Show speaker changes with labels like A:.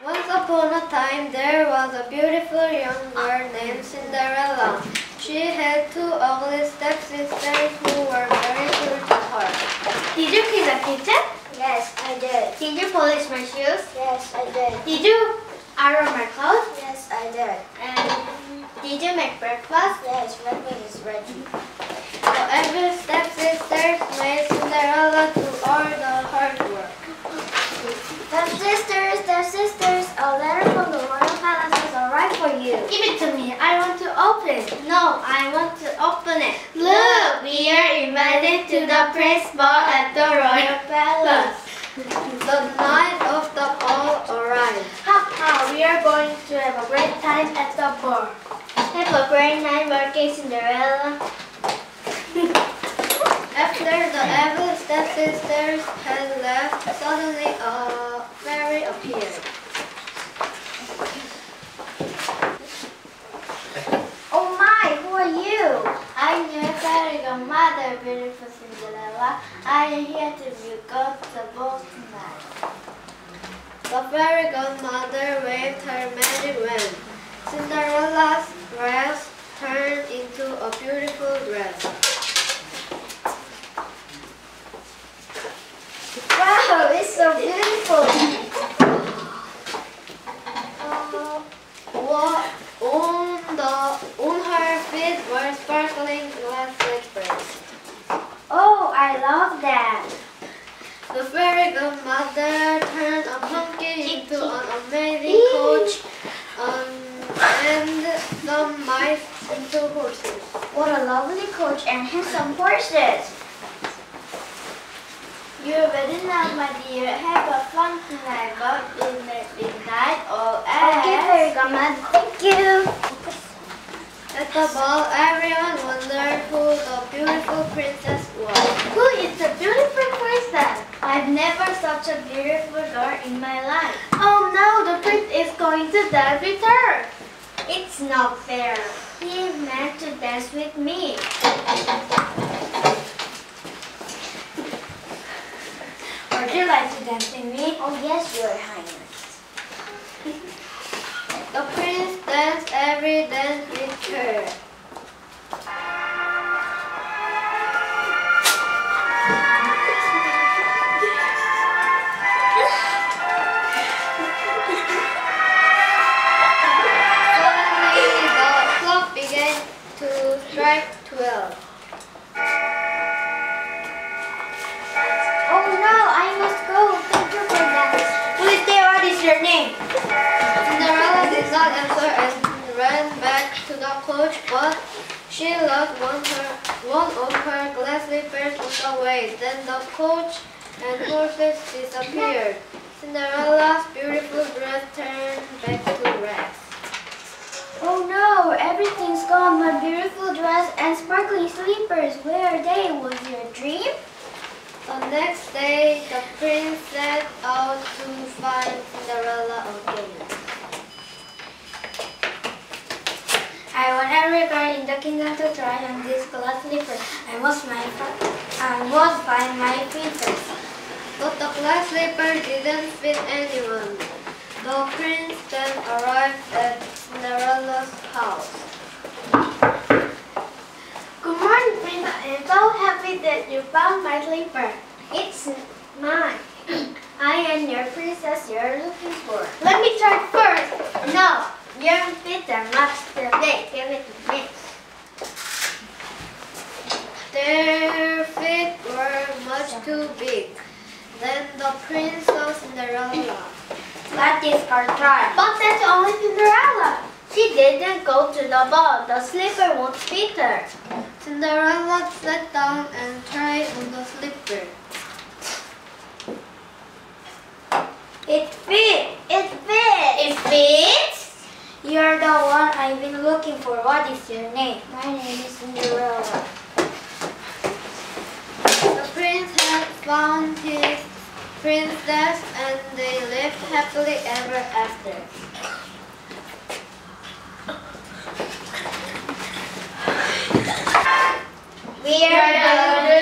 A: Once upon a time, there was a beautiful young girl named Cinderella. She had two ugly stepsisters who were very cruel to her.
B: Did you clean the kitchen?
C: Yes, I did.
B: Did you polish my shoes?
C: Yes, I did.
B: Did you iron my clothes?
C: Yes, I did.
B: And did you make breakfast?
C: Yes, breakfast is ready.
A: The evil stepsisters made Cinderella do all the hard work.
C: Stepsisters, a letter from the royal palace is alright for you.
B: Give it to me. I want to open it.
A: No, I want to open it.
B: Look, we are invited to the press ball at the royal palace.
A: The night of the ball arrived.
B: Ha! We are going to have a great time at the ball. Have a great night working, Cinderella.
A: After the evil stepsisters had left, suddenly a fairy appeared.
C: Oh my, who are you?
B: I'm your fairy godmother, beautiful Cinderella. I am here to you go to the ball tonight.
A: The fairy godmother waved her magic wand. Cinderella's dress turned into a beautiful dress.
C: Wow, it's so beautiful.
A: On her feet were sparkling glass slippers.
C: Oh, I love that.
A: The fairy godmother turned a monkey into an amazing coach and some mice into horses.
C: What a lovely coach and handsome horses.
B: You're very nice, my dear. Have a fun tonight, but in midnight or
C: Okay, fairy godmother, thank you.
A: At the ball, everyone wondered who the beautiful princess was.
B: Who is the beautiful princess? I've never such a beautiful girl in my life. Oh no, the prince is going to dance with her. It's not fair. He meant to dance with me. Would you like to dance with me?
C: Oh yes, your highness.
A: The prince danced every dance with her. Suddenly, the clock began to strike 12.
C: Oh no, I must go. Thank you for that.
B: Please say what is your name?
A: Cinderella did not answer and ran back to the coach, but she lost one of her glass slippers on the way. Then the coach and horses disappeared. Cinderella's beautiful dress turned back to rags.
C: Oh no, everything's gone. My beautiful dress and sparkling slippers. Where are they? Was it a dream?
A: The next day, the prince set out to find Cinderella again.
B: I want every girl in the kingdom to try on this glass slipper. I must find my princess.
A: But the glass slipper didn't fit anyone. The prince then arrived at Cinderella's house.
B: Good morning, Prince. I am so happy that you found my slipper.
C: It's mine. I am your princess you're looking for.
B: Let me try first. No, your feet are much too big. Give it to me.
A: Their feet were much too big. Then the prince saw Cinderella.
B: That is our try. But that's only Cinderella. She didn't go to the ball. The slipper won't fit her.
A: Cinderella sat down and tried on the slipper.
B: It fits. It fits. It fits? You're the one I've been looking for. What is your name?
C: My name is Cinderella.
A: The prince had found his princess and they lived happily ever after.
B: We are the